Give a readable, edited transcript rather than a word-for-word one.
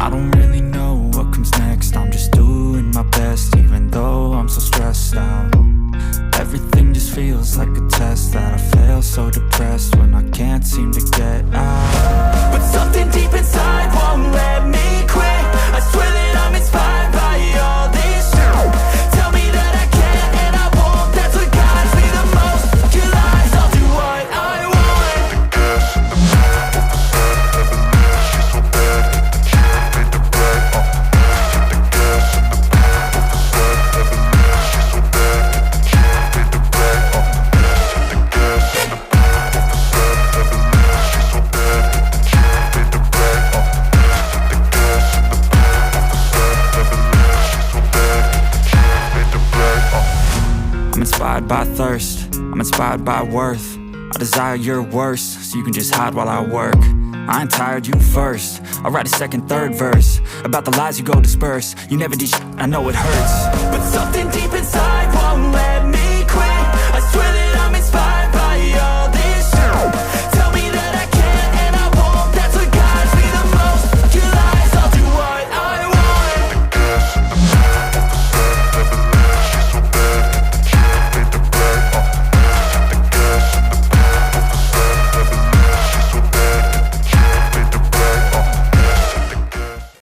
I don't really know what comes next. I'm just doing my best, even though I'm so stressed out. Everything just feels like a test that I fail, so depressed when I can't seem to get out. But something deep inside won't let me quit. I swear that I'm inspired by all this shit. Tell me that I can and I won't. That's what guides me the most. Your lies, I'll do what I want. I'm inspired by thirst, I'm inspired by worth. I desire your worst, so you can just hide while I work. I ain't tired, you first. I'll write a second, third verse about the lies you go disperse. You never did shit, I know it hurts. But something deep inside